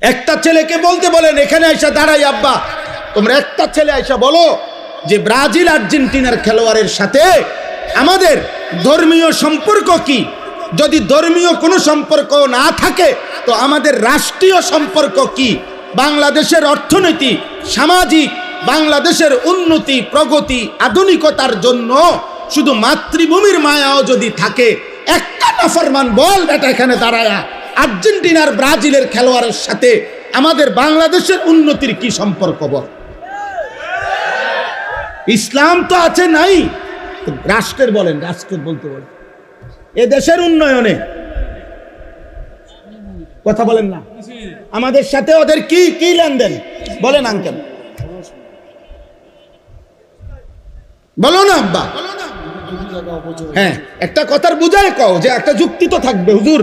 একটা ছেলেকে বলতে বলেন, এখানে আইসা দাঁড়াই আব্বা, তোমরা একটা ছেলে আইসা বলো যে ব্রাজিল আর্জেন্টিনার খেলোয়াড়ের সাথে আমাদের ধর্মীয় সম্পর্ক কি? যদি ধর্মীয় কোনো সম্পর্ক না থাকে তো আমাদের রাষ্ট্রীয় সম্পর্ক কি? বাংলাদেশের অর্থনীতি, সামাজিক, বাংলাদেশের উন্নতি, প্রগতি, আধুনিকতার জন্য শুধু মাতৃভূমির মায়াও যদি থাকে, একটা নাফরমান বল বেটা এখানে দাঁড়ায়া আর্জেন্টিনার ব্রাজিলের খেলোয়াড়ের সাথে আমাদের বাংলাদেশের উন্নতির কি সম্পর্ক বল? ইসলাম তো আছে নাই, রাষ্ট্রের বলেন, রাষ্ট্রের বলতে বলেন, এ দেশের উন্নয়নে কথা বলেন না, আমাদের সাথে ওদের কি কি লেনদেন বলেন আঙ্কেল, বলো না আব্বা। হ্যাঁ, একটা কথার বুঝায় কও যে একটা যুক্তি তো থাকবে। হুজুর,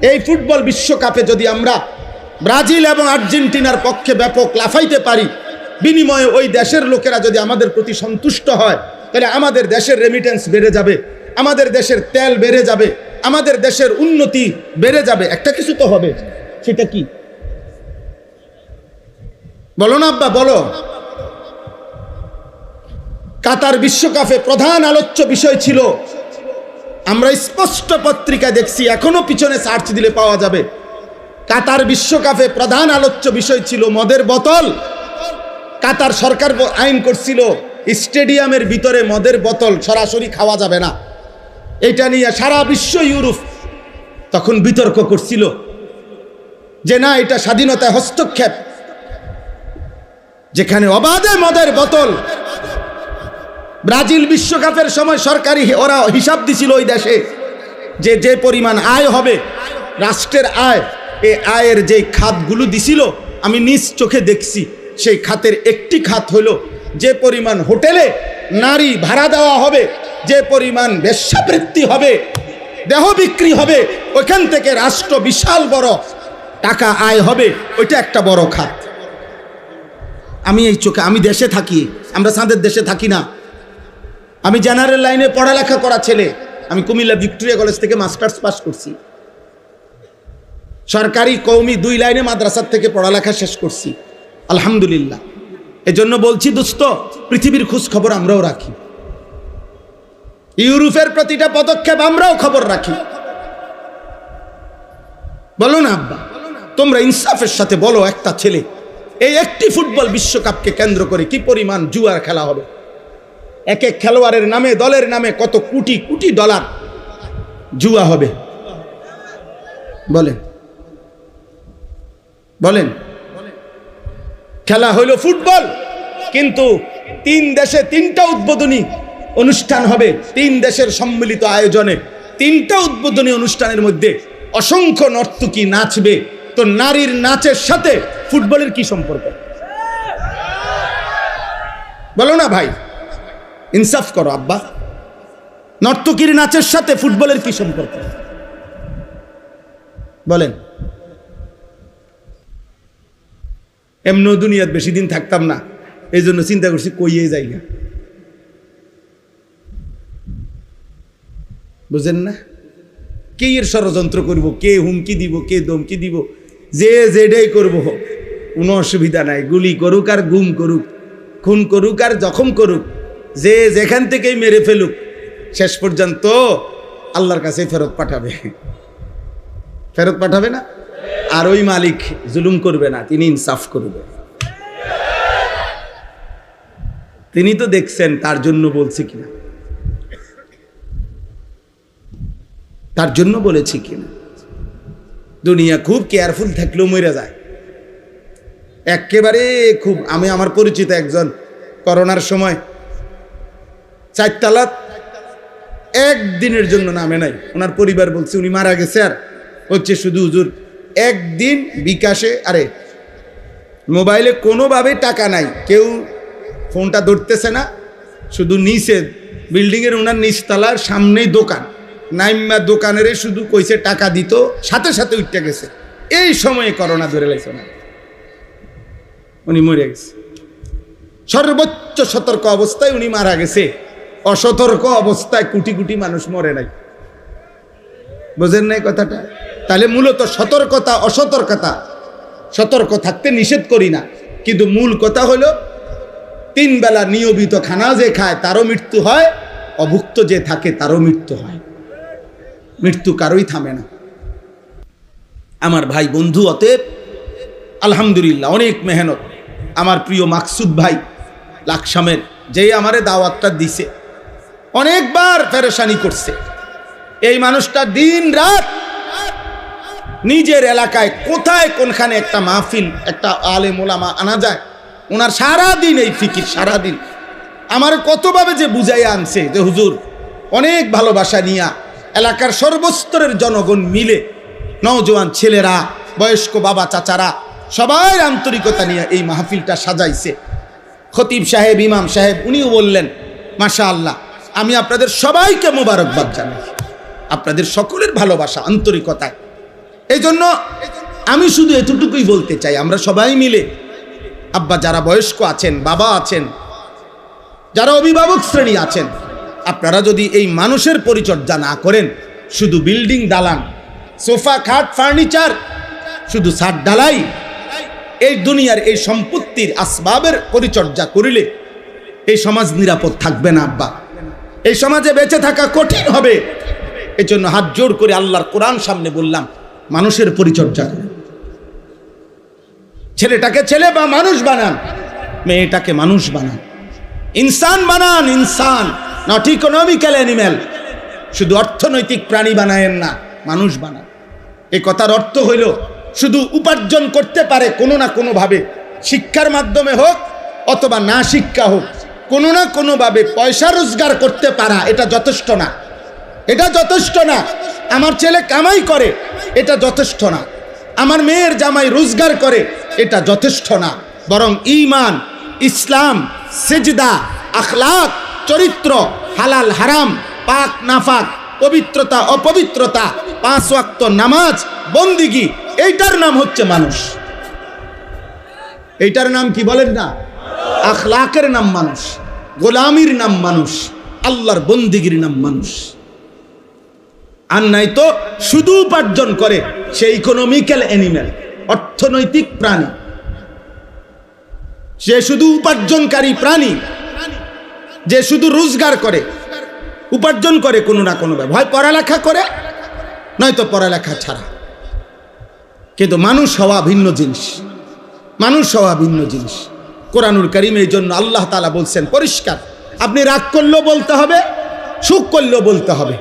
এই ফুটবল বিশ্বকাপে যদি আমরা ব্রাজিল এবং আর্জেন্টিনার পক্ষে ব্যাপক লাফাইতে পারি, বিনিময়ে ওই দেশের লোকেরা যদি আমাদের প্রতি সন্তুষ্ট হয়, তাহলে আমাদের দেশের রেমিটেন্স বেড়ে যাবে, আমাদের দেশের তেল বেড়ে যাবে, আমাদের দেশের উন্নতি বেড়ে যাবে। একটা কিছু তো হবে, সেটা কি বলো না আব্বা, বলো। কাতার বিশ্বকাপে প্রধান আলোচ্য বিষয় ছিল, আমরা স্পষ্ট পত্রিকায় দেখছি, এখনো পিছনে সার্চ দিলে পাওয়া যাবে, কাতার বিশ্বকাপে প্রধান আলোচ্য বিষয় ছিল মদের বোতল। কাতার সরকার আইন করছিল স্টেডিয়ামের ভিতরে মদের বোতল সরাসরি খাওয়া যাবে না। এটা নিয়ে সারা বিশ্ব, ইউরোপ তখন বিতর্ক করছিল যে না, এটা স্বাধীনতায় হস্তক্ষেপ, যেখানে অবাধে মদের বোতল। ব্রাজিল বিশ্বকাপের সময় সরকারি ওরা হিসাব দিছিল ওই দেশে যে যে পরিমাণ আয় হবে, রাষ্ট্রের আয়, এই আয়ের যে খাতগুলো দিছিল আমি নিজ চোখে দেখছি, সেই খাতের একটি খাত হলো যে পরিমাণ হোটেলে নারী ভাড়া দেওয়া হবে, যে পরিমাণ বেশ্যাবৃত্তি হবে, দেহ বিক্রি হবে, ওইখান থেকে রাষ্ট্র বিশাল বড় টাকা আয় হবে, ওইটা একটা বড় খাত। আমি এই চোখে, আমি দেশে থাকি, আমরা চাঁদের দেশে থাকি না। আমি জেনারেল লাইনে পড়ালেখা করা ছেলে, আমি কুমিল্লা ভিক্টোরিয়া কলেজ থেকে মাস্টার্স পাস করছি, সরকারি কওমি 2 লাইনে মাদ্রাসার থেকে পড়ালেখা শেষ করছি, আলহামদুলিল্লাহ। এজন্য বলছি দোস্ত, পৃথিবীর খোঁজ খবর আমরাও রাখি, ইউরোপের প্রতিটা পদক্ষেপ আমরাও খবর রাখি। বলো না আব্বা, তোমরা ইনসাফের সাথে বলো, একটা ছেলে, এই একটি ফুটবল বিশ্বকাপকে কেন্দ্র করে কি পরিমাণ জুয়ার খেলা হবে? এক এক খেলোয়াড়ের নামে, দলের নামে কত কোটি কোটি ডলার জুয়া হবে, বলেন বলেন। খেলা হইল ফুটবল, কিন্তু 3 দেশে 3টা উদ্বোধনী অনুষ্ঠান হবে, 3 দেশের সম্মিলিত আয়োজনে 3টা উদ্বোধনী অনুষ্ঠানের মধ্যে অসংখ্য নর্তকী নাচবে। তো নারীর নাচের সাথে ফুটবলের কি সম্পর্ক? বলো না ভাই, ইনসাফ করো আব্বা, নর্তকীর নাচের সাথে ফুটবলের কি সম্পর্ক বলেন? এমন দুনিয়াত বেশি দিন থাকতাম না, এই জন্য চিন্তা করছি কইয়ে যাই না, বুঝেন না? কে এর ষড়যন্ত্র করব, কে হুমকি দিব, কে ধমকি দিব, যে যেটাই করবো কোনো অসুবিধা নাই। গুলি করুক আর গুম করুক, খুন করুক আর জখম করুক, যে যেখান থেকেই মেরে ফেলুক, শেষ পর্যন্ত আল্লাহর কাছে ফেরত পাঠাবে, ফেরত পাঠাবে না? আর ওই মালিক জুলুম করবে না, তিনি ইনসাফ করবে। তিনি তো দেখছেন, তার জন্য বলছি কিনা, তার জন্য বলেছি কিনা। দুনিয়া খুব কেয়ারফুল থাকলেও মরে যায় একেবারে খুব। আমি আমার পরিচিত একজন করোনার সময় 4 তালা একদিনের জন্য নামে নাই, ওনার পরিবার বলছে উনি মারা গেছে, আর হচ্ছে শুধু হুজুর একদিন বিকাশে, আরে মোবাইলে কোনোভাবে টাকা নাই, কেউ ফোনটা ধরতেছে না, শুধু নিচে বিল্ডিংয়ের ওনার নিচতলার সামনেই দোকান, নাইম্মা দোকানের শুধু কইছে টাকা দিত, সাথে সাথে উঠতে গেছে। এই সময়ে করোনা ধরে লাগছে না, উনি মরে গেছে। সর্বোচ্চ সতর্ক অবস্থায় উনি মারা গেছে, অসতর্ক অবস্থায় কোটি কোটি মানুষ মরে নাই। বোঝেন নাই কথাটা? তাহলে মূলত সতর্কতা অসতর্কতা সতর্ক থাকতে নিষেধ করি না, কিন্তু মূল কথা হলো 3 বেলা নিয়মিত খানা যে খায় তারও মৃত্যু হয়, অভুক্ত যে থাকে তারও মৃত্যু হয়। মৃত্যু কারোই থামে না আমার ভাই বন্ধু। অতএব আলহামদুলিল্লাহ অনেক মেহনত আমার প্রিয় মাকসুদ ভাই লাকসামের, যে আমারে দাওয়াতটা দিছে, অনেকবার পেরেশানি করছে। এই মানুষটা দিন রাত নিজের এলাকায় কোথায় কোনখানে একটা মাহফিল, একটা আলেম ওলামা আনা যায়, ওনার সারাদিন এই ফিকির, সারাদিন আমার কতভাবে যে বুঝাইয়া আনছে যে হুজুর অনেক ভালোবাসা নিয়া এলাকার সর্বস্তরের জনগণ মিলে, নওজোয়ান ছেলেরা, বয়স্ক বাবা চাচারা সবাই আন্তরিকতা নিয়ে এই মাহফিলটা সাজাইছে। খতিব সাহেব, ইমাম সাহেব উনিও বললেন মাশাআল্লাহ, আমি আপনাদের সবাইকে মোবারকবাদ জানাই, আপনাদের সকলের ভালোবাসা আন্তরিকতায়। এই জন্য আমি শুধু এতটুকুই বলতে চাই, আমরা সবাই মিলে, আব্বা যারা বয়স্ক আছেন, বাবা আছেন, যারা অভিভাবক শ্রেণী আছেন, আপনারা যদি এই মানুষের পরিচর্যা না করেন, শুধু বিল্ডিং দালান, সোফা খাট ফার্নিচার, শুধু ছাদ ঢালাই, এই দুনিয়ার এই সম্পত্তির আসবাবের পরিচর্যা করিলে এই সমাজ নিরাপদ থাকবে না আব্বা, এই সমাজে বেঁচে থাকা কঠিন হবে। এই জন্য হাত জোর করে আল্লাহর কোরআন সামনে বললাম, মানুষের পরিচর্যা করেন। ছেলেটাকে ছেলে বা মানুষ বানান, মেয়েটাকে মানুষ বানান, ইনসান বানান, ইনসান, নট ইকোনমিক্যাল অ্যানিম্যাল। শুধু অর্থনৈতিক প্রাণী বানায়েন না, মানুষ বানান। এই কথার অর্থ হইল শুধু উপার্জন করতে পারে কোনো না কোনোভাবে, শিক্ষার মাধ্যমে হোক অথবা না শিক্ষা হোক, কোনো না কোনোভাবে পয়সা রোজগার করতে পারা, এটা যথেষ্ট না, এটা যথেষ্ট না। আমার ছেলে কামাই করে, এটা যথেষ্ট না। আমার মেয়ের জামাই রোজগার করে, এটা যথেষ্ট না। বরং ঈমান, ইসলাম, সিজদা, আখলাক, চরিত্র, হালাল হারাম, পাক নাফাক, পবিত্রতা অপবিত্রতা, 5 ওয়াক্ত নামাজ, বন্দিগি, এইটার নাম হচ্ছে মানুষ। এইটার নাম কি বলেন না? আখলাকের নাম মানুষ, গোলামির নাম মানুষ, আল্লাহর বন্দিগির নাম মানুষ। আর নাই তো শুধু উপার্জন করে, সে ইকোনমিক্যাল অ্যানিম্যাল, অর্থনৈতিক প্রাণী, সে শুধু উপার্জনকারী প্রাণী, যে শুধু রোজগার করে, উপার্জন করে কোনো না কোনো ভাবে, হয় পড়ালেখা করে নয়তো পড়ালেখা ছাড়া। কিন্তু মানুষ হওয়া ভিন্ন জিনিস, মানুষ হওয়া ভিন্ন জিনিস। কোরআনুল কারীম এই জন্য আল্লাহ তাআলা বলছেন পরিষ্কার, আপনি রাগ করলেও বলতে হবে, সুখ করলেও বলতে হবে।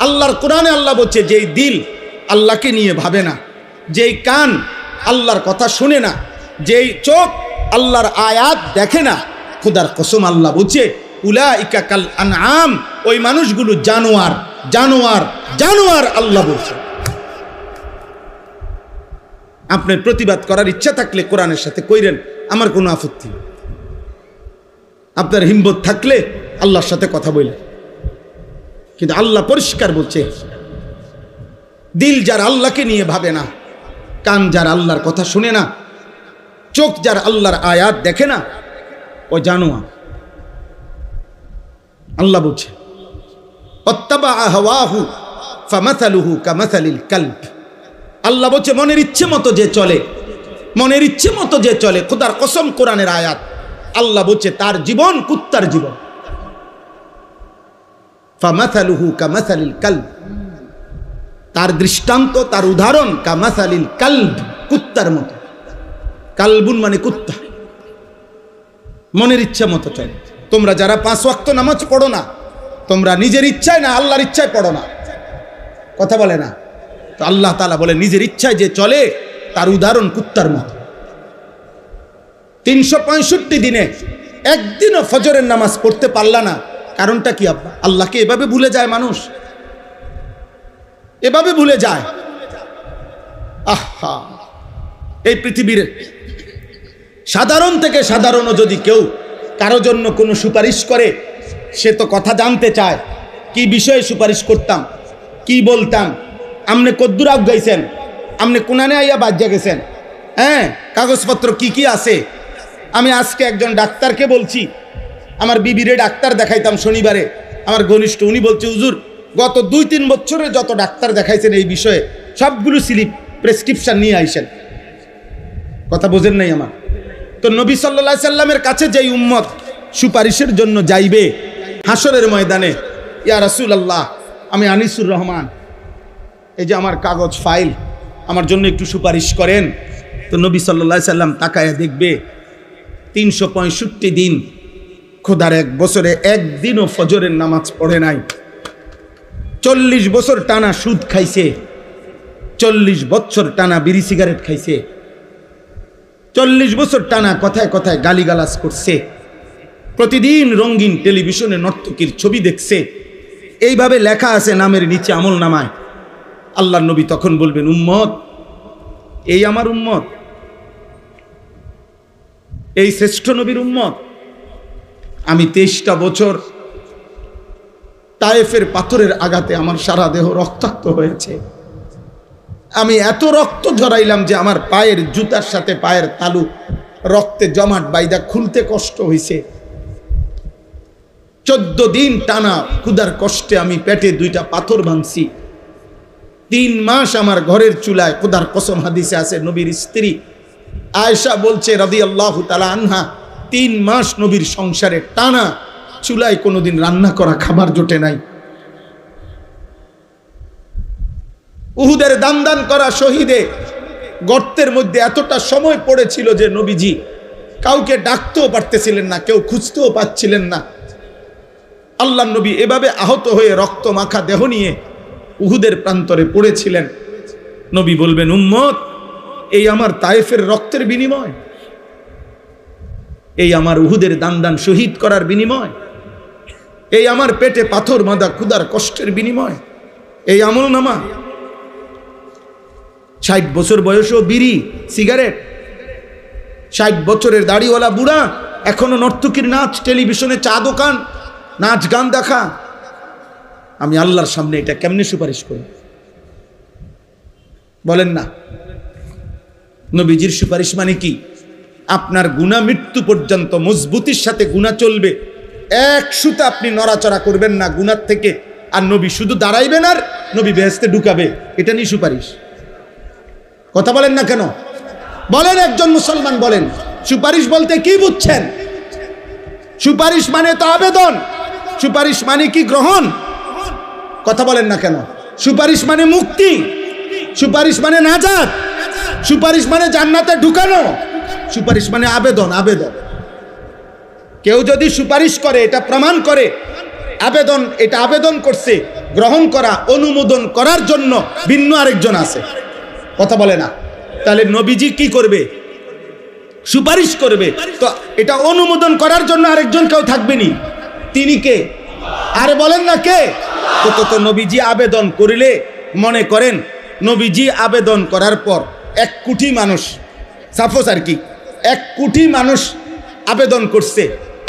আল্লাহর কোরআনে আল্লাহ বলছে, যেই দিল আল্লাহকে নিয়ে ভাবে না, যেই কান আল্লাহর কথা শুনে না, যেই চোখ আল্লাহর আয়াত দেখে না, খোদার কসম আল্লাহ বলছে উলাইকা কাল আনআম, ওই মানুষগুলো জানোয়ার, জানোয়ার, জানোয়ার। আল্লাহ বলছে। আপনার প্রতিবাদ করার ইচ্ছা থাকলে কোরআনের সাথে কইরেন, আমার কোনো আপত্তি নেই। আপনার হিম্মত থাকলে আল্লাহর সাথে কথা বলেন। কিন্তু আল্লাহ পরিষ্কার বলছে, দিল যার আল্লাহকে নিয়ে ভাবে না, কান যার আল্লাহর কথা শুনে না, চোখ যার আল্লাহর আয়াত দেখে না, ও জানোয়ার। আল্লাহ বলছে অত্তাবা হাওয়াহু ফামাসালুহু কামাসালিল কালব। আল্লাহ বলছে মনের ইচ্ছে মতো যে চলে, মনের ইচ্ছে মতো যে চলে, খোদার কসম কোরআনের আয়াত, আল্লাহ বলছে তার জীবন কুত্তার জীবন। ফামাসালুহু কামাসালিল কালব, তার দৃষ্টান্ত, তার উদাহরণ কামাসালিল কালব, কুত্তার মতো। কালবুন মানে কুত্তা। মনের ইচ্ছা মতো চলে। তোমরা যারা 5 ওয়াক্ত নামাজ পড়ো না, তোমরা নিজের ইচ্ছায় না আল্লাহর ইচ্ছায় পড়ো না, কথা বলে না তো। আল্লাহ তাআলা বলে নিজের ইচ্ছায় যে চলে তার উদাহরণ কুত্তার মতো। 365 দিনে একদিনও ফজরের নামাজ পড়তে পারলা না, কারণটা কি আব্বা? আল্লাহকে এভাবে ভুলে যায় মানুষ, এভাবে ভুলে যায়। আহা, এই পৃথিবীর সাধারণ থেকে সাধারণও যদি কেউ কারো জন্য কোনো সুপারিশ করে, সে তো কথা জানতে চায়, কি বিষয়ে সুপারিশ করতাম, কি বলতাম, আমনে কদ্দুর আগাইছেন, আমনে কোনানে আইয়া বাজ্যা গেছেন, হ্যাঁ কাগজপত্র কি কি আছে। আমি আজকে একজন ডাক্তারকে বলছি, আমার বিবিরে ডাক্তার দেখাইতাম শনিবারে, আমার ঘনিষ্ঠ, উনি বলছে হুজুর গত 2-3 বছরে যত ডাক্তার দেখাইছেন এই বিষয়ে সবগুলো স্লিপ প্রেসক্রিপশন নিয়ে আইসেন। কথা বোঝেন নাই আমার? তো নবী সাল্লাল্লাহু আলাইহি সাল্লামের কাছে যেই উম্মত সুপারিশের জন্য যাইবে হাসরের ময়দানে, ইয়া রাসূলুল্লাহ আমি আনিসুর রহমান, এই যে আমার কাগজ ফাইল, আমার জন্য একটু সুপারিশ করেন। তো নবী সাল্লাল্লাহু আলাইহি সাল্লাম তাকায়া দেখবে 365 দিন খোদার এক বছরে একদিনও ফজরের নামাজ পড়ে নাই, 40 বছর টানা সুদ খাইছে, 40 বছর টানা বিড়ি সিগারেট খাইছে, 40 বছর টানা কথায় কথায় গালিগালাজ করছে, প্রতিদিন রঙিন টেলিভিশনে নর্তকীর ছবি দেখছে। এইভাবে লেখা আছে নামের নিচে আমল নামায়। আল্লাহর নবী তখন বলবেন, উম্মত, এই আমার উম্মত, এই শ্রেষ্ঠ নবীর উম্মত। আমি 23টা বছর তায়েফের পাথরের আঘাতে আমার সারা দেহ রক্তাক্ত হয়েছে। আমি এত রক্ত ঝরাইলাম যে আমার পায়ের জুতার সাথে পায়ের তালু রক্তে জমাট বাইদা খুলতে কষ্ট হয়েছে। 14 দিন টানা ক্ষুধার কষ্টে আমি পেটে 2টা পাথর ভাঙছি। 3 মাস আমার ঘরের চুলায়, খোদার কসম হাদিসে আছে, নবীর স্ত্রী আয়েশা বলছে রাদিয়াল্লাহু তাআলা আনহা, 3 মাস নবীর সংসারে টানা চুলায় কোনোদিন রান্না করা খাবার জোটে নাই। উহুদের দান করা শহীদে গর্তের মধ্যে এতটা সময় পড়েছিল যে নবীজি কাউকে ডাকতেও পারতেছিলেন না, কেউ খুঁজতেও পাচ্ছিলেন না। আল্লাহর নবী এভাবে আহত হয়ে রক্ত মাখা দেহ নিয়ে উহুদের প্রান্তরে পড়েছিলেন। নবী বলবেন, উম্মত, এই আমার তায়েফের রক্তের বিনিময়, এই আমার উহুদের দান শহীদ করার বিনিময়, এই আমার পেটে পাথর বাঁধা ক্ষুধার কষ্টের বিনিময়, এই আমল নামা। 60 বছর বয়সেও বিড়ি সিগারেট, 60 বছরের দাড়িওয়ালা বুড়া, এখনো নর্তকীর নাচ, টেলিভিশনে চা দোকান, নাচ গান দেখা। আমি আল্লাহর সামনে এটা কেমনে সুপারিশ করি বলেন না? নবীজির সুপারিশ মানে কি? আপনার গুনাহ মৃত্যু পর্যন্ত মজবুতির সাথে গুনাহ চলবে, এক সুতা আপনি নড়াচড়া করবেন না গুনাহ থেকে। আর নবী শুধু দাঁড়াইবেন আর নবী বেহেশতে ঢুকাবে, এটা নিয়ে সুপারিশ। কথা বলেন না কেন? বলেন, একজন মুসলমান বলেন, সুপারিশ বলতে কি বুঝছেন? সুপারিশ মানে তো আবেদন। সুপারিশ মানে কি গ্রহণ? কথা বলেন না কেন? সুপারিশ মানে মুক্তি, সুপারিশ মানে নাজাত, সুপারিশ মানে জান্নাতে ঢুকানো, সুপারিশ মানে আবেদন। আবেদন, কেউ যদি সুপারিশ করে এটা প্রমাণ করে আবেদন, এটা আবেদন করছে, গ্রহণ করা, অনুমোদন করার জন্য ভিন্ন আরেকজন আছে। কথা বলে না? তাহলে নবীজি কি করবে? সুপারিশ করবে, তো এটা অনুমোদন করার জন্য আরেকজন কেউ থাকবে নি, তিনি কে? আরে বলেন না কে? তো নবীজি আবেদন করিলে, মনে করেন নবীজি আবেদন করার পর 1 কোটি মানুষ, সাপোজ আর কি 1 কোটি মানুষ আবেদন করছে,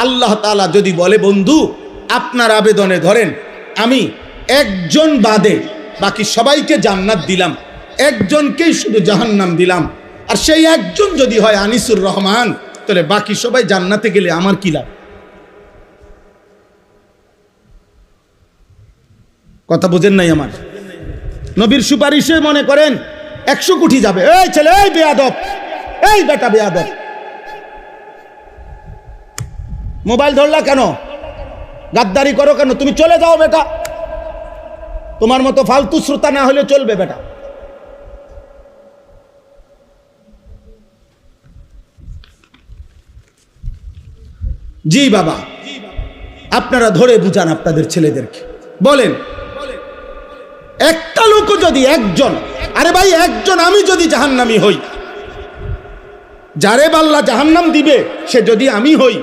আল্লাহ তাআলা যদি বলে, বন্ধু আপনার আবেদনে ধরেন আমি একজন বাদে বাকি সবাইকে জান্নাত দিলাম, একজনকেই শুধু জাহান্নাম দিলাম, আর সেই একজন যদি হয় আনিসুর রহমান, তাহলে বাকি সবাই জান্নাতে গেলে আমার কি লাভ? কথা বুঝেন নাই আমার? নবীর সুপারিশে মনে করেন 100 কোটি যাবে। এই ছেলে, এই বেয়াদব, এই বেটা বেয়াদব, মোবাইল ধরলা কেন? গাদ্দারি করো কেন? তুমি চলে যাও বেটা, তোমার মতো ফালতু শ্রোতা না হলে চলবে বেটা। জি বাবা, আপনারা ধরে বুঝান আপনাদের ছেলেদেরকে, বলেন একটা লোক যদি, একজন, আরে ভাই একজন, আমি যদি জাহান্নামী হই, যারে আল্লাহ জাহান্নাম দিবে সে যদি আমি হই,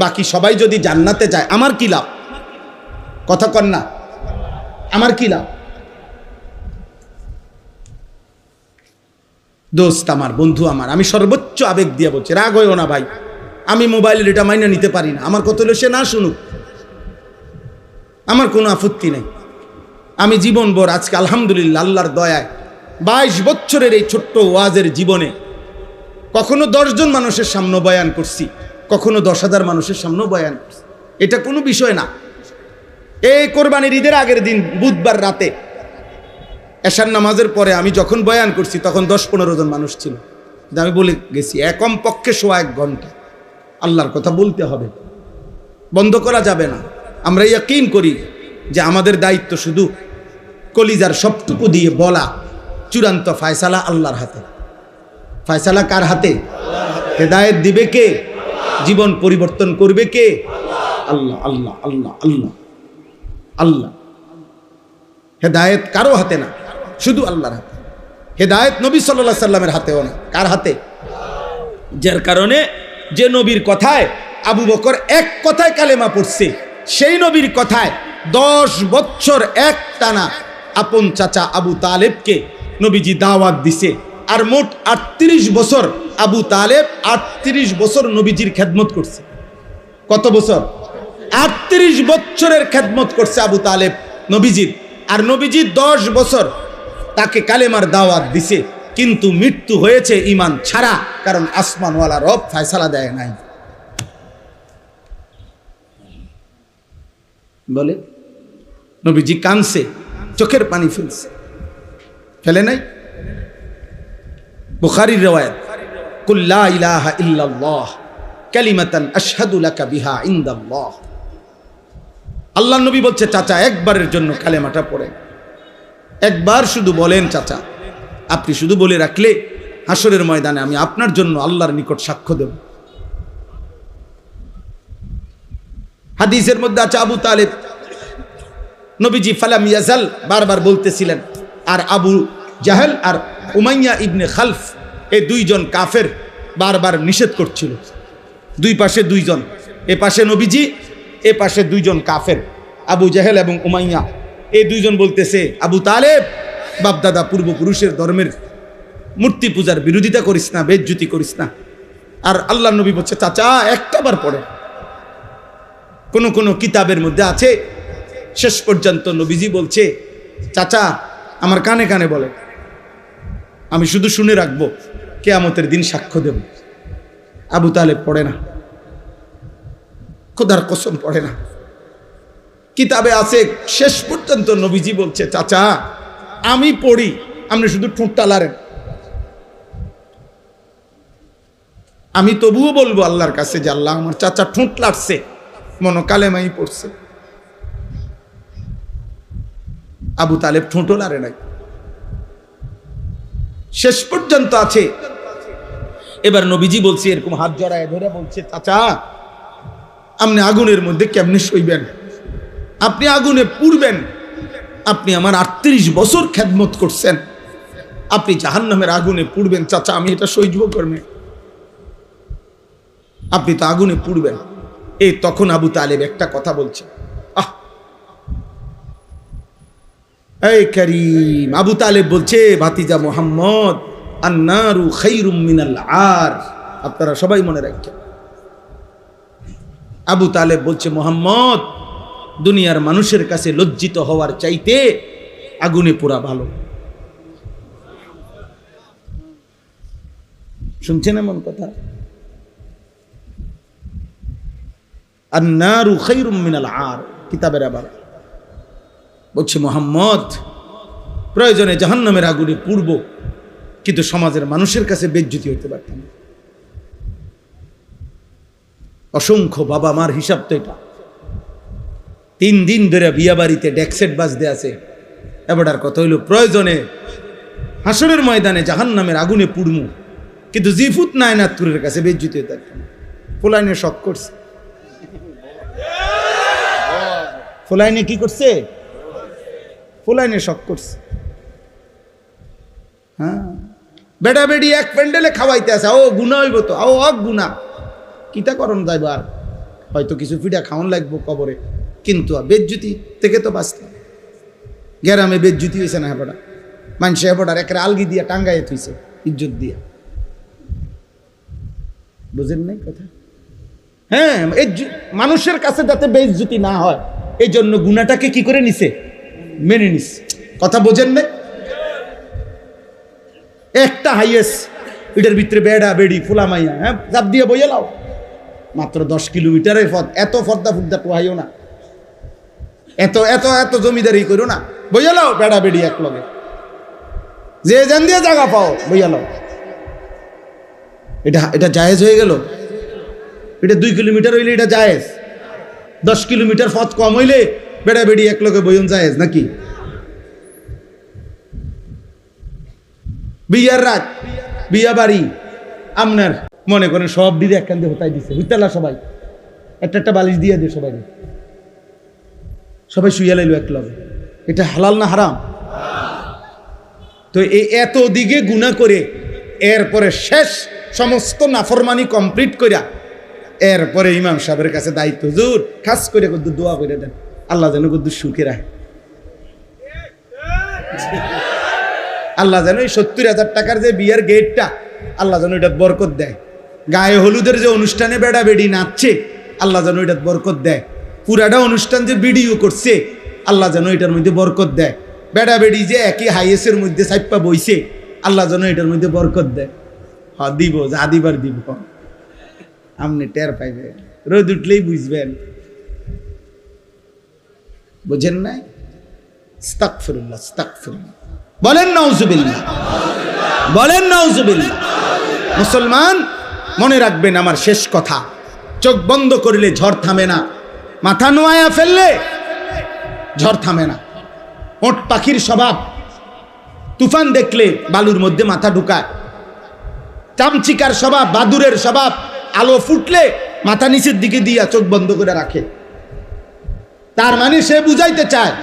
বাকি সবাই যদি জান্নাতে যায়, আমার কি লাভ? কথা কন না, আমার কি লাভ? দোস্ত আমার, বন্ধু আমার, আমি সর্বোচ্চ আবেগ দিয়ে বলছি, রাগ হইও না ভাই, আমি মোবাইলের এটা মাইনা নিতে পারি না। আমার কত হলো সে না শুনুক, আমার কোনো আপত্তি নেই। আমি জীবনভর আজকে আলহামদুলিল্লাহ আল্লাহর দয়ায় 22 বছরের এই ছোট্ট ওয়াজের জীবনে কখনো 10 জন মানুষের সামনে বয়ান করছি, কখনো 10,000 মানুষের সামনে বয়ান করছি, এটা কোনো বিষয় না। এই কোরবানির ঈদের আগের দিন বুধবার রাতে এশার নামাজের পরে আমি যখন বয়ান করছি তখন 10-15 জন মানুষ ছিল। আমি বলে গেছি কম পক্ষে 1 ঘন্টা আল্লাহর কথা বলতে হবে, বন্ধ করা যাবে না। আমরা ইয়াকিন করি যে আমাদের দায়িত্ব শুধু কলিজার সবটুকু দিয়ে বলা, চূড়ান্ত ফয়সালা আল্লাহর হাতে। ফয়সালা কার হাতে? হেদায়েত দিবে কে? জীবন পরিবর্তন করবে কে? আল্লাহ আল্লাহ আল্লাহ আল্লাহ আল্লাহ। হেদায়েত কারো হাতে না, শুধু আল্লাহর হাতে। হেদায়েত নবী সাল্লাল্লাহু আলাইহি সাল্লামের হাতেও না, কার হাতে? যার কারণে যে নবীর কথায় আবু বকর এক কথায় কালেমা পড়ছে, সেই নবীর কথায় 10 বছর একটানা আপন চাচা আবু তালেবকে নবীজি দাওয়াত দিছে। আর মোট 38 বছর আবু তালেব 38 বছর নবীজির খেদমত করছে। কত বছর? 38 বছরের খেদমত করছে আবু তালেব নবীজির। আর নবীজি 10 বছর তাকে কালেমার দাওয়াত দিছে, কিন্তু মৃত্যু হয়েছে ঈমান ছাড়া, কারণ আসমানওয়ালা রব ফয়সালা দেয় নাই। বলে নবীজি কাঁদছে, চোখের পানি ফেলছে, ফেলে নাই? বুখারীর riwayat, কুল লা ইলাহা ইল্লাল্লাহ কালিমাতান আশহাদু লাকা বিহা ইনদাল্লাহ। আল্লাহর নবী বলছে, চাচা একবারের জন্য কালেমাটা পড়েন, একবার শুধু বলেন চাচা, আপনি শুধু বলে রাখলে হাসরের ময়দানে আমি আপনার জন্য আল্লাহর নিকট সাক্ষ্য দেব। হাদিসের মধ্যে আছে আবু তালেব নবীজি ফালাম ইয়াজাল বারবার বলতেছিলেন, আর আবু জাহেল আর উমাইয়া ইবনে খালফ এই 2 জন কাফের বারবার নিষেধ করছিল। 2 পাশে 2 জন, এ পাশে নবীজি, এ পাশে 2 জন কাফের, আবু জাহেল এবং উমাইয়া। এই 2 জন বলতেছে, আবু তালেব বাপদাদা পূর্বপুরুষের ধর্মের মূর্তি পূজার বিরোধিতা করিস না, বেজ্জতি করিস না। আর আল্লাহ নবী বলছে, চাচা একটাবার পড়ে। কোন কিতাবের মধ্যে আছে শেষ পর্যন্ত নবীজি বলছে, চাচা আমার কানে কানে বলে, আমি শুধু শুনে রাখবো, কিয়ামতের দিন সাক্ষ্য দেব। আবু তালেব পড়ে না, খোদার কসম পড়ে না। কিতাবে আছে শেষ পর্যন্ত নবীজি বলছে, চাচা আমি পড়ি, আপনি শুধু ঠোঁটটা লাড়েন, আমি তবুও বলবো আল্লাহর কাছে যে আল্লাহ আমার চাচা ঠোঁট লাড়ছে, মনো কালেমাই পড়ছে। আবু তালেব ঠোঁটও লাড়ে নাই, শেষ পর্যন্ত আছে। এবার নবীজি বলছে, এরকম হাত জড়ায় ধরে বলছে, চাচা আপনি আগুনের মধ্যে কেমনে সইবেন? আপনি আগুনে পুড়বেন, আপনি আমার 38 বছর খেদমত করছেন, আপনি জাহান্নামের আগুনে পুড়বেন, চাচা আমি এটা সহ্য করবে? আপনি তো আগুনে পুড়বেন। এই তখন আবু তালেব একটা কথা বলছে, এই করিম, আবু তালেব বলছে, ভাতিজা মুহাম্মদ, আন্নারু খায়রুম মিনাল আর। আপনারা সবাই মনে রাখবেন, আবু তালেব বলছে, মুহাম্মদ দুনিয়ার মানুষের কাছে লজ্জিত হওয়ার চাইতে আগুনে পোড়া ভালো। শুনছেন এমন কথা? আন্নারু খায়রুম মিনাল আর, কিতাবের আবার বলছে, মুহাম্মদ প্রয়োজনে জাহান্নামের আগুনে পুড়ব, কিন্তু সমাজের মানুষের কাছে বেজ্জতি হতে পারতাম না। অসংখ্য বাবা মার হিসাব তো এটা। 3 দিন ধরে বিয়া বাড়িতে ডেকসেট বাজতে আছে, এবারটার কথা হইল প্রয়োজনে হাসরের ময়দানে জাহান্নামের আগুনে পুড়মু, কিন্তু জিফুত নায়নাতুরের কাছে বেজ্জতি হতে পারতাম না। ফুলাইনে শখ করছে, ফুলাইনে কি করছে? ফুলাইনে শখ করছে। হ্যাঁ, বেড়া বেড়ি এক প্যান্ডেলে খাওয়াইতে আছে, ও গুণা হইব তো, ও অক গুণা, কিতা করণ যাইবার, হয়তো কিছু পিঠা খাওয়ান লাগবো কবরে, কিন্তু বেজ্জুতি থেকে তো বাঁচতাম। গ্রামে বেজ্জুতি হয়েছে না, হেবড়া মানুষে হেবড়ার একটা আলগি দিয়া টাঙ্গাইয়ে থইছে ইজ্জত দিয়া। বুঝেন নাই কথা? হ্যাঁ, মানুষের কাছে যাতে বেজ্জুতি না হয়, এই জন্য গুণাটাকে কি করে নিছে? মেনে নিছে। কথা বোঝেন না? একটা হাইয়েস, এটার ভিতরে বেড়া বেড়ি ফুলা মাইয়া, হ্যাঁ চাপ দিয়ে বইয়ে লাও, মাত্র 10 কিলোমিটারের পথ, এত ফর্দা ফুর্দা পোহাইও না, এত এত এত জমিদারি করো না, বইয়া লাও বেড়া বেড়ি এক লগে, যে জান দিয়ে জায়গা পাও বইয়া লাও। এটা জায়েজ হয়ে গেল? এটা 2 কিলোমিটার হইলে এটা জায়েজ, 10 কিলোমিটার পথ কম হইলে বেড়া বেড়ি এক লোকে বইন জায়েজ নাকি? বিয়ার রাত, বিয়া বাড়ি, আপনার মনে করেন সব দিদি একখান দিয়ে হতাই দিচ্ছে, বুঝতেলা সবাই একটা বালিশ দিয়ে দিয়ে সবাই শুইয়া লাইল এক লগে, এটা হালাল না হারাম? তো এই এত দিকে গুনাহ করে এরপরে শেষ সমস্ত নাফরমানি কমপ্লিট করিয়া এরপরে ইমাম সাহেবের কাছে দায়িত্ব, হুজুর খাস করে কদ্দুর দোয়া করে দেন, আল্লাহ যেন কদ্দুর সুখে রাখে, আল্লাহ যেন এই 70,000 টাকার যে বিয়ের গেটটা আল্লাহ যেন এটা বরকত দেয়, গায়ে হলুদের যে অনুষ্ঠানে বেড়া বেড়ি নাচছে আল্লাহ যেন এটা বরকত দেয়, পুরাটা অনুষ্ঠান যে ভিডিও করছে আল্লাহ যেন এটার মধ্যে বরকত দেয়, বেড়া বেড়ি যে একই হাইয়েসের মধ্যে সাইপ্পা বইছে আল্লাহ যেন এটার মধ্যে বরকত দেয়। হ্যাঁ দিব, যা দিবার দিব, আপনি টের পাইবেন, রোদ উঠলেই বুঝবেন, বুঝেন নাই? আস্তাগফিরুল্লাহ, আস্তাগফিরুল্লাহ, বলেন নাউজুবিল্লাহ, বলেন নাউজুবিল্লাহ। মুসলমান মনে রাখবেন আমার শেষ কথা, চোখ বন্ধ করলে ঝড় থামে না, মাথা নোয়ায়া ফেললে ঝড় থামে না। ওট পাখির স্বভাব, তুফান দেখলে বালুর মধ্যে মাথা ঢুকায়। চামচিকার স্বভাব, বাদুরের স্বভাব, আলো ফুটলে মাথা নিচের দিকে দিয়া চোখ বন্ধ করে রাখে। তার মানে সে বুঝাইতে চায়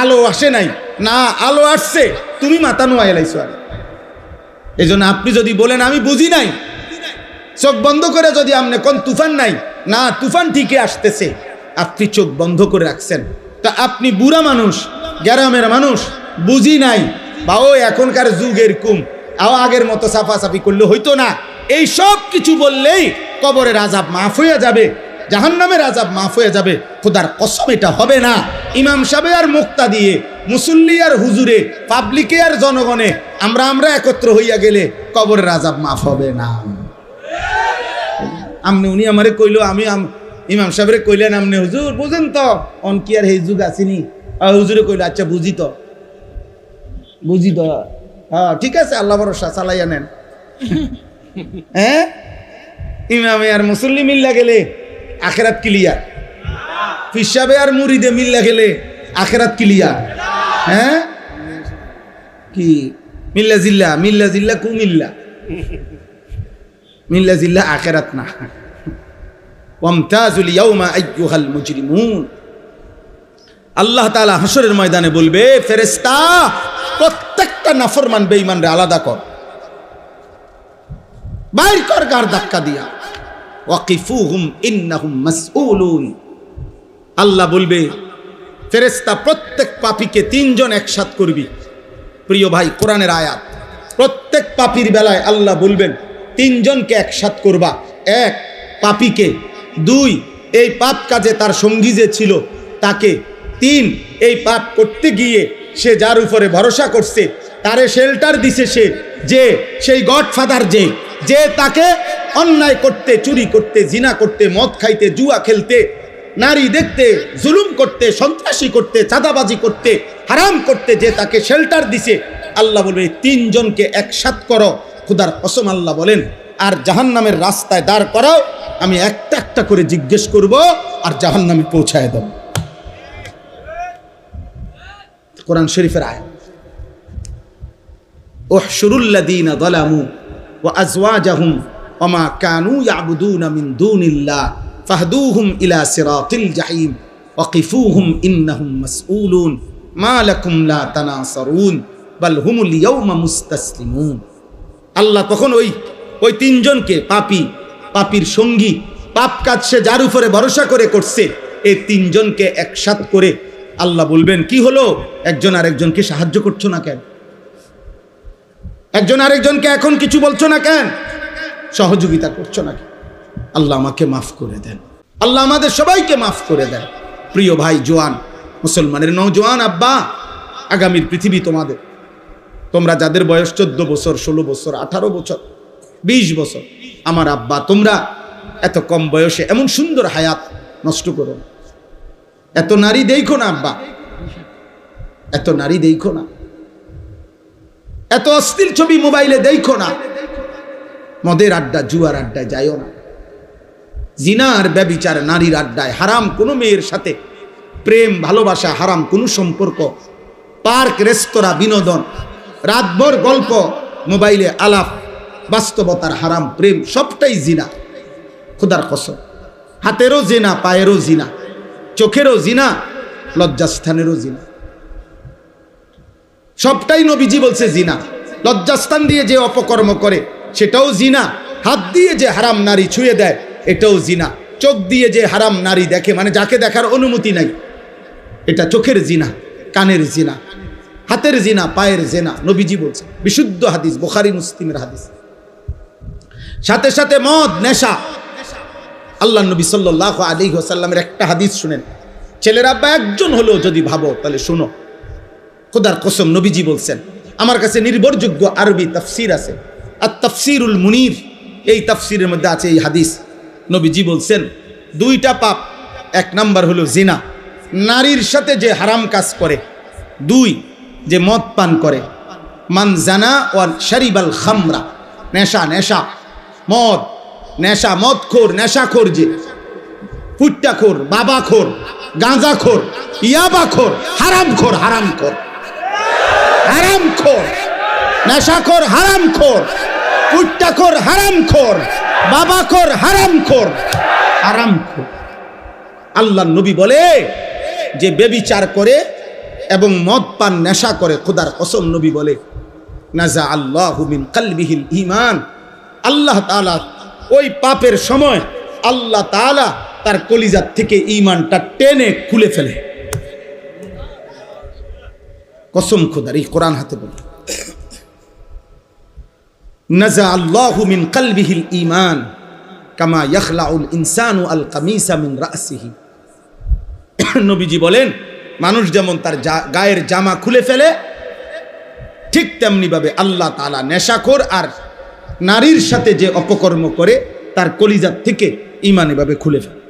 আলো আসে নাই, না আলো আসছে, তুমি মাথা নোয়াই লাইছো। আর এই জন্য আপনি যদি বলেন আমি বুঝি নাই, চোখ বন্ধ করে যদি আপনি কোন তুফান নাই, না তুফান ঠিকই আসতেছে, আপনি চোখ বন্ধ করে রাখছেন, তা আপনি বুড়া মানুষ, গ্রামের মানুষ, বুঝি নাই, বা ও এখনকার যুগ এরকম, আগের মতো সাফাসাফি করলে হইতো না, এই সব কিছু বললেই কবরের আযাব মাফ হয়ে যাবে, জাহান্নামের আযাব মাফ হয়ে যাবে। খোদার কসম এটা হবে না। ইমাম সাহেব আর মুক্তা দিয়ে, মুসল্লি আর হুজুরে, পাবলিকে আর জনগণে আমরা একত্র হইয়া গেলে কবরের আযাব মাফ হবে না। আমনে উনি আমারে কইলো, আমি ইমাম সাহেবরে কইলেন, আমনে হুজুর বুঝেন তো অন কি আর এই যুগ আসেনি? হুজুরে কইলো আচ্ছা বুঝি তো, হ্যাঁ ঠিক আছে, আল্লাহ ভরসা চালাইয়া নেন। হ্যাঁ, ইমামে আর মুসল্লি মিল্লা গেলে আখেরাত ক্লিয়ার, পিসাবে আর মুরিদে মিল্লা গেলে আখেরাত ক্লিয়ার। হ্যাঁ কি মিল্লা জিল্লা কুমিল্লা, মিল্লা জিল্লা আখেরাত না। ওয়ামতাজুল ইয়াউমা আইয়ুহাল মুজরিমুন, আল্লাহ তাআলা হাসরের ময়দানে বলবে, ফেরেশতা প্রত্যেকটা নাফরমান বেঈমানরে আলাদা কর, বাইর কর গার ধাক্কা দিয়া, ওয়াকিফুহুম ইন্নাহুম মাসউলুন। আল্লাহ বলবে ফেরেশতা প্রত্যেক পাপীকে 3 জন একসাথ করবি। প্রিয় ভাই, কোরআনের আয়াত, প্রত্যেক পাপীর বেলায় আল্লাহ বলবেন 3 জনকে একসাথ করবা। 1 পাপীকে, 2 এই পাপ কাজে তার সঙ্গী যে ছিল তাকে, 3 এই পাপ করতে গিয়ে সে যার উপরে ভরসা করছে, তারে শেল্টার দিছে সে, যে সেই গডফাদার যে তাকে অন্যায় করতে, চুরি করতে, জিনা করতে, মদ খাইতে, জুয়া খেলতে, নারী দেখতে, জুলুম করতে, সন্ত্রাসী করতে, চাঁদাবাজি করতে, হারাম করতে যে তাকে শেল্টার দিছে, আল্লাহ বলবে 3 জনকে একসাথ করো। খুদার কসম আল্লাহ বলেন, আর জাহান্নামের রাস্তায় দাঁড় করাও, আমি একটা একটা করে জিজ্ঞেস করব আর জাহান্নামে পৌঁছায় দেব। কোরআন শরীফের আয়াত, উহশুরুল্লাযীনা যালামু ওয়া আযওয়াজাহুম ওয়া মা কানু ইয়াবুদুনা মিন দুনিল্লাহ ফাহদুহুম ইলা সিরাতিল জাহিম ওয়াকিফুহুম ইন্নাহুম মাসউলুন মা লাকুম লা তানাসারুন বাল হুমুল ইয়াওমা মুস্তাসলিমুন। আল্লাহ তখন ওই 3 জনকে, পাপীর সঙ্গী, পাপ কাজ সে যার উপরে ভরসা করে করছে, এই 3 জনকে একসাথ করে আল্লাহ বলবেন, কি হলো, একজন আরেকজনকে সাহায্য করছো না কেন? একজন আরেকজনকে এখন কিছু বলছো না কেন? সহযোগিতা করছো না কেন? আল্লাহ আমাকে মাফ করে দেন, আল্লাহ আমাদের সবাইকে মাফ করে দেন। প্রিয় ভাই, জোয়ান মুসলমানের নওজোয়ান আব্বা, আগামীর পৃথিবী তোমাদের। তোমরা যাদের বয়স 14 বছর, 16 বছর, 18 বছর, 20 বছর, আমার আব্বা, তোমরা এত কম বয়সে এমন সুন্দর হায়াত নষ্ট করো না। এত নারী দেখো না আব্বা, এত নারী দেখো না, এত অশ্লীল ছবি মোবাইলে দেখো না, মদের আড্ডা, জুয়ার আড্ডায় যাইও না। জিনা আর ব্যভিচার, নারীর আড্ডায়, হারাম কোনো মেয়ের সাথে প্রেম ভালোবাসা, হারাম কোনো সম্পর্ক, পার্ক রেস্তোরাঁ বিনোদন, রাতভর গল্প, মোবাইলে আলাপ, বাস্তবতার হারাম প্রেম, সবটাই জিনা। খোদার কসম, হাতেরও জিনা, পায়েরও জিনা, চোখেরও জিনা, লজ্জাস্থানেরও জিনা, সবটাই নবীজি বলছে জিনা। লজ্জাস্থান দিয়ে যে অপকর্ম করে সেটাও জিনা, হাত দিয়ে যে হারাম নারী ছুঁয়ে দেয় এটাও জিনা, চোখ দিয়ে যে হারাম নারী দেখে, মানে যাকে দেখার অনুমতি নাই, এটা চোখের জিনা, কানের জিনা, হাতের জিনা, পায়ের জিনা। নবীজি বলছে, বিশুদ্ধ হাদিস, বুখারী মুসলিমের হাদিস। সাথে সাথে মদ, নেশা। আল্লাহ নবী সাল্লাল্লাহু আলাইহি ওয়াসাল্লামের একটা হাদিস শুনেন, ছেলের আব্বা একজন হলেও যদি ভাবো তাহলে শুনো। খোদার কসম, নবীজি বলছেন, আমার কাছে নির্ভরযোগ্য আরবি তাফসীর আছে, আর তাফসীরুল মুনির, এই তাফসীরের মধ্যে আছে এই হাদিস। নবীজি বলছেন, দুইটা পাপ, এক নাম্বার হলো জিনা, নারীর সাথে যে হারাম কাজ করে, দুই যে মদ পান করে। মান জানা ওয়া শারিবাল খামরা, নেশা, নেশা, মদ, নেশা, মদখোর, নেশাখোর, যে ফুট্টাখোর, বাবাখোর, গাঁজাখোর, ইয়াবাখোর, হারামখোর, হারামখোর, হারামখোর, নেশাখোর, হারামখোর, ফুট্টাখোর, হারামখোর, বাবাখোর, হারামখোর, হারামখোর। আল্লাহ নবী বলে, যে বেবিচার করে এবং মদ পান, নেশা করে, খোদার কসম নবী বলে, নাজা আল্লাহু মিন কলবিহিল ঈমান, আল্লাহ তাআলা ওই পাপের সময় আল্লাহ তাআলা তার কলিজার থেকে ঈমানটা টেনে খুলে ফেলে। কসম খোদার, এই কোরআন হাতে বলে, নাজা আল্লাহু মিন কলবিহিল ঈমান কামা ইয়াখলাউল ইনসানু আল কামিসা মিন রাসিহি। নবীজি বলেন, মানুষ যেমন তার গায়ের জামা খুলে ফেলে, ঠিক তেমনি ভাবে আল্লাহ তাআলা নেশাখোর আর নারীর সাথে যে অপকর্ম করে তার কলিজার থেকে ঈমান এভাবে খুলে ফেলে।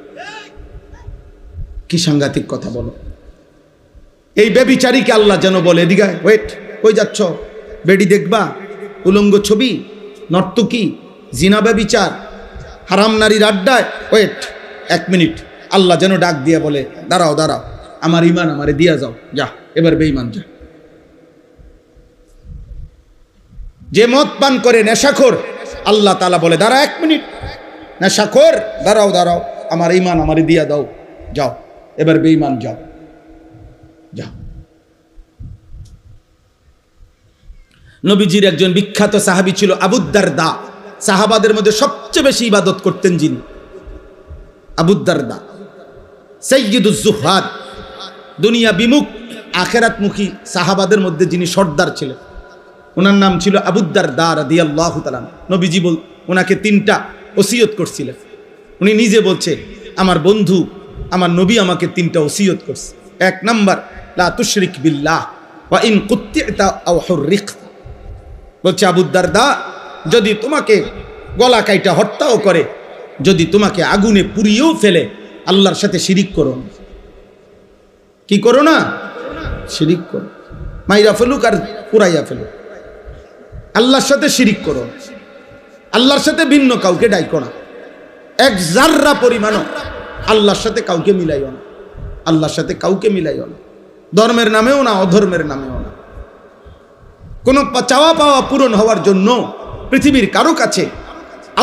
কি সাংঘাতিক কথা বলো। এই ব্যভিচারীকে আল্লাহ যেন বলে, এদিকে ওয়েট, কই যাচ্ছ? বেডি দেখবা? উলঙ্গ ছবি, নর্তকী, জিনা, ব্যভিচার, হারাম নারীর আড্ডায়, ওয়েট, 1 মিনিট। আল্লাহ যেন ডাক দিয়ে বলে, দাঁড়াও দাঁড়াও, আমার ঈমান আমারে দিয়া যাও, যা এবার বেঈমান যা। যে মদ পান করে, নেশাখোর, আল্লাহ তাআলা বলে, দাঁড়া 1 মিনিট, নেশাখোর, দাঁড়াও দাঁড়াও, আমার ঈমান আমারে দিয়া দাও, যাও এবার বেঈমান যাও, যাও। নবীজির একজন বিখ্যাত সাহাবী ছিল আবু দারদা। সাহাবাদের মধ্যে সবচেয়ে বেশি ইবাদত করতেন যিনি, আবু দারদা, সাইয়্যিদুজ যুহাদ, দুনিয়া বিমুখ আখিরাতমুখী সাহাবাদের মধ্যে যিনি সর্দার ছিলেন, ওনার নাম ছিল আবু দারদা রাদিয়াল্লাহু তাআলা। নবীজি ওনাকে 3টা ওসিয়ত করছিলেন। উনি নিজে বলছে, আমার বন্ধু, আমার নবী আমাকে 3টা ওসিয়ত করছে। 1 নাম্বার, লা তুশরিক বিল্লাহ ওয়া ইন কুত্তি'তা আও হুররিকতা। বলছে, আবু দারদা, যদি তোমাকে গলা কাইটা হত্যাও করে, যদি তোমাকে আগুনে পুড়িয়েও ফেলে, আল্লাহর সাথে শিরিক করো না। কি করো না? শিরিক করো। মাইরা ফেলুক আর পুরাইয়া ফেলুক, আল্লাহর সাথে শিরিক করো, আল্লাহর সাথে ভিন্ন কাউকে ডাইকো না, 1 জাররা পরিমাণও আল্লাহর সাথে কাউকে মিলাইও না, আল্লাহর সাথে কাউকে মিলাইও না, ধর্মের নামেও না, অধর্মের নামেও না। কোনো চাওয়া পাওয়া পূরণ হওয়ার জন্য পৃথিবীর কারো কাছে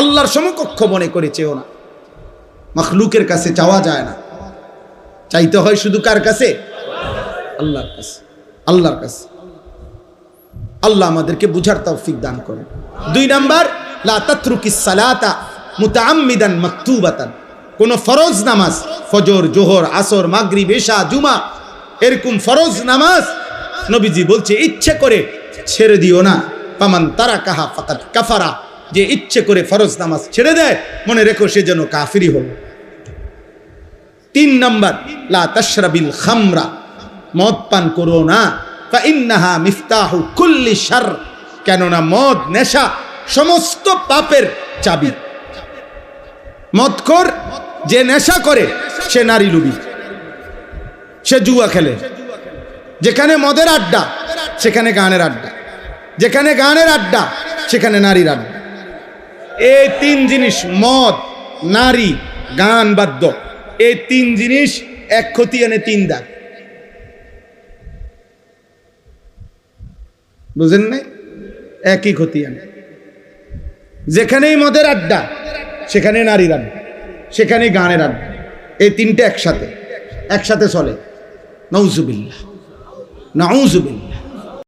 আল্লাহর সমকক্ষ মনে করে চেও না। মাখলুকের কাছে চাওয়া যায় না, চাইতে হয় শুধু কার কাছে? আল্লাহর কাছে, আল্লাহর কাছে। আল্লাহ আমাদেরকে বুঝার তৌফিক দান করেন। 2 নাম্বার, লা তাতরুকিস সালাতা মুতাআম্মিদান মাকতুবাতান। কোন ফরজ নামাজ, ফজর, জোহর, আসর, মাগরিব, ইশা, জুমা, এরকম ফরজ নামাজ নবীজি বলছে ইচ্ছে করে ছেড়ে দিও না। ফামান তারাকাহা ফাকাদ কাফারা, যে ইচ্ছে করে ফরজ নামাজ ছেড়ে দেয়, মনে রেখো সে যেন কাফিরি হলো। 3 নাম্বার, লা তাশরাবিল খামরা, মদ পান করো না। ফাইন্নাহা মিফতাহু কুল্লি শার, কেননা মদ, নেশা সমস্ত পাপের চাবি। মদখোর যে নেশা করে সে নারী লুবি, সে জুয়া খেলে। যেখানে মদের আড্ডা সেখানে গানের আড্ডা, যেখানে গানের আড্ডা সেখানে নারীর আড্ডা। এই তিন জিনিস, মদ, নারী, গান, বাদ্য, এই তিন জিনিস এক ক্ষতি আনে তিন দাগ। বুঝেন নাই? একই ক্ষতি আনে। যেখানেই মদের আড্ডা সেখানে নারীর আড্ডা, সেখানে গানের আড্ডা, এই তিনটে একসাথে চলে। নাউজুবিল্লাহ, নাউজুবিল্লাহ।